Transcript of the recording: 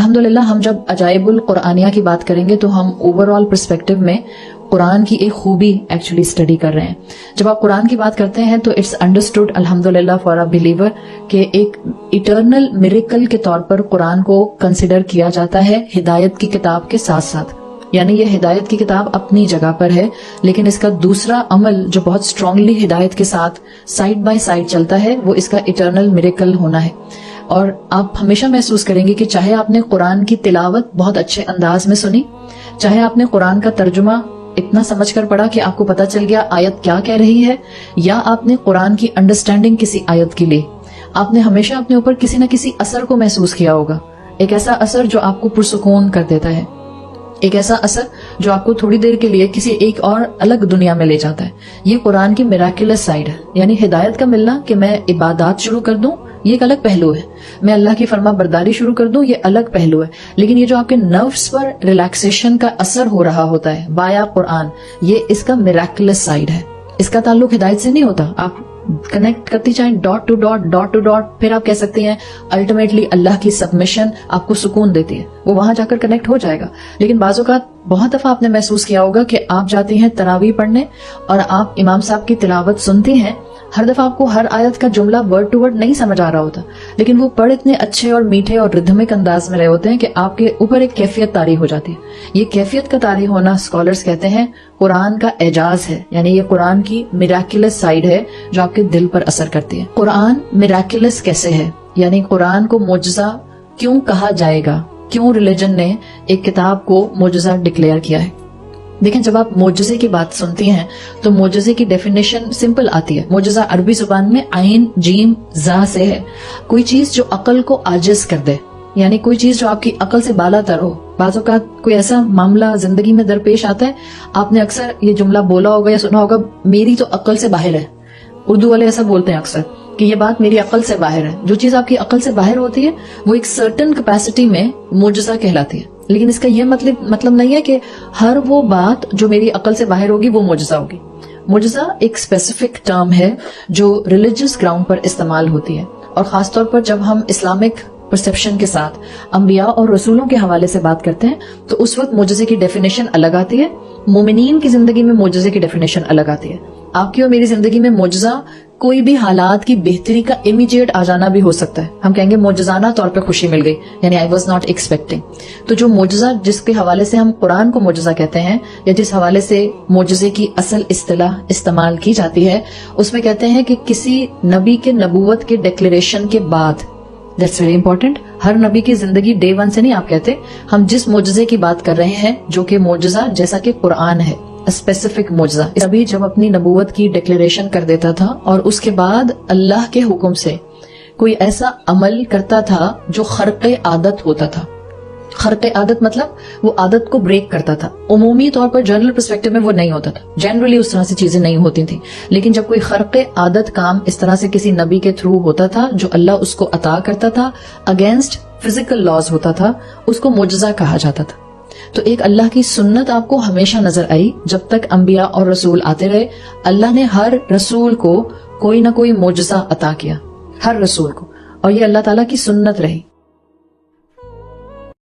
الحمدللہ ہم جب عجائب القرآنیہ کی بات کریں گے تو ہم اوور آل پرسپیکٹو میں قرآن کی ایک خوبی ایکچولی اسٹڈی کر رہے ہیں. جب آپ قرآن کی بات کرتے ہیں تو اٹس انڈرسٹوڈ الحمدللہ فار اے بلیور کہ ایک ایٹرنل میریکل کے طور پر قرآن کو کنسیڈر کیا جاتا ہے ہدایت کی کتاب کے ساتھ ساتھ. یعنی یہ ہدایت کی کتاب اپنی جگہ پر ہے، لیکن اس کا دوسرا عمل جو بہت اسٹرانگلی ہدایت کے ساتھ سائڈ بائی سائڈ چلتا ہے وہ اس کا ایٹرنل میریکل ہونا ہے. اور آپ ہمیشہ محسوس کریں گے کہ چاہے آپ نے قرآن کی تلاوت بہت اچھے انداز میں سنی، چاہے آپ نے قرآن کا ترجمہ اتنا سمجھ کر پڑھا کہ آپ کو پتا چل گیا آیت کیا کہہ رہی ہے، یا آپ نے قرآن کی انڈرسٹینڈنگ کسی آیت کی لی، آپ نے ہمیشہ اپنے اوپر کسی نہ کسی اثر کو محسوس کیا ہوگا. ایک ایسا اثر جو آپ کو پرسکون کر دیتا ہے، ایک ایسا اثر جو آپ کو تھوڑی دیر کے لیے کسی ایک اور الگ دنیا میں لے جاتا ہے. یہ قرآن کی میراکلس سائیڈ ہے. یعنی ہدایت کا ملنا کہ میں عبادات شروع کر دوں یہ ایک الگ پہلو ہے، میں اللہ کی فرما برداری شروع کر دوں یہ الگ پہلو ہے، لیکن یہ جو آپ کے نروس پر ریلیکسیشن کا اثر ہو رہا ہوتا ہے بایا قرآن، یہ اس کا میراکلس سائیڈ ہے. اس کا تعلق ہدایت سے نہیں ہوتا. آپ کنیکٹ کرتی چاہیں ڈاٹ ٹو ڈاٹ، پھر آپ کہہ سکتے ہیں الٹیمیٹلی اللہ کی سبمیشن آپ کو سکون دیتی ہے، وہ وہاں جا کر کنیکٹ ہو جائے گا. لیکن بعض اوقات بہت دفعہ آپ نے محسوس کیا ہوگا کہ آپ جاتی ہیں تراویح پڑھنے اور آپ امام صاحب کی تلاوت سنتی ہیں، ہر دفعہ آپ کو ہر آیت کا جملہ ورڈ ٹو ورڈ نہیں سمجھ آ رہا ہوتا، لیکن وہ پڑھ اتنے اچھے اور میٹھے اور ردھمک انداز میں رہے ہوتے ہیں کہ آپ کے اوپر ایک کیفیت طاری ہو جاتی ہے. یہ کیفیت کا طاری ہونا اسکالرز کہتے ہیں قرآن کا اعجاز ہے. یعنی یہ قرآن کی میراکلس سائیڈ ہے جو آپ کے دل پر اثر کرتی ہے. قرآن میراکلس کیسے ہے؟ یعنی قرآن کو معجزہ کیوں کہا جائے گا؟ کیوں ریلیجن نے ایک کتاب کو معجزہ ڈکلیئر کیا ہے؟ دیکھیں، جب آپ معجزے کی بات سنتی ہیں تو معجزے کی ڈیفینیشن سمپل آتی ہے. معجزہ عربی زبان میں عین جیم زا سے ہے. کوئی چیز جو عقل کو عاجز کر دے، یعنی کوئی چیز جو آپ کی عقل سے بالا تر ہو. بعض اوقات کوئی ایسا معاملہ زندگی میں درپیش آتا ہے، آپ نے اکثر یہ جملہ بولا ہوگا یا سنا ہوگا، میری تو عقل سے باہر ہے. اردو والے ایسا بولتے ہیں اکثر کہ یہ بات میری عقل سے باہر ہے. جو چیز آپ کی عقل سے باہر ہوتی ہے وہ ایک سرٹن کیپیسٹی میں معجزہ کہلاتی ہے. لیکن اس کا یہ مطلب نہیں ہے کہ ہر وہ بات جو میری عقل سے باہر ہوگی وہ معجزہ ہوگی. معجزہ ایک اسپیسیفک ٹرم ہے جو ریلیجس گراؤنڈ پر استعمال ہوتی ہے، اور خاص طور پر جب ہم اسلامک پرسپشن کے ساتھ انبیاء اور رسولوں کے حوالے سے بات کرتے ہیں تو اس وقت معجزے کی ڈیفینیشن الگ آتی ہے. مومنین کی زندگی میں معجزے کی ڈیفینیشن الگ آتی ہے. آپ کی اور میری زندگی میں معجزہ کوئی بھی حالات کی بہتری کا امیجیٹ آ جانا بھی ہو سکتا ہے. ہم کہیں گے معجزانہ طور پہ خوشی مل گئی، یعنی آئی واز ناٹ ایکسپیکٹنگ. تو جو معجزہ جس کے حوالے سے ہم قرآن کو معجزہ کہتے ہیں، یا جس حوالے سے معجزے کی اصل اصطلاح استعمال کی جاتی ہے، اس میں کہتے ہیں کہ کسی نبی کے نبوت کے ڈیکلیریشن کے بعد. That's very important. ہر نبی کی زندگی ڈے ون سے نہیں آپ کہتے. ہم جس معجزے کی بات کر رہے ہیں جو کہ معجزہ جیسا کہ قرآن ہے، اسپیسیفک معجزہ، نبی جب اپنی نبوت کی ڈکلیریشن کر دیتا تھا اور اس کے بعد اللہ کے حکم سے کوئی ایسا عمل کرتا تھا جو خرق عادت ہوتا تھا. خرق عادت مطلب وہ عادت کو بریک کرتا تھا. عمومی طور پر جنرل پرسپیکٹو میں وہ نہیں ہوتا تھا، جنرلی اس طرح سے چیزیں نہیں ہوتی تھیں. لیکن جب کوئی خرق عادت کام اس طرح سے کسی نبی کے تھرو ہوتا تھا جو اللہ اس کو عطا کرتا تھا، اگینسٹ فزیکل لاز ہوتا تھا، اس کو معجزہ کہا جاتا تھا. تو ایک اللہ کی سنت آپ کو ہمیشہ نظر آئی جب تک انبیاء اور رسول آتے رہے. اللہ نے ہر رسول کو کوئی نہ کوئی معجزہ عطا کیا، ہر رسول کو، اور یہ اللہ تعالیٰ کی سنت رہی.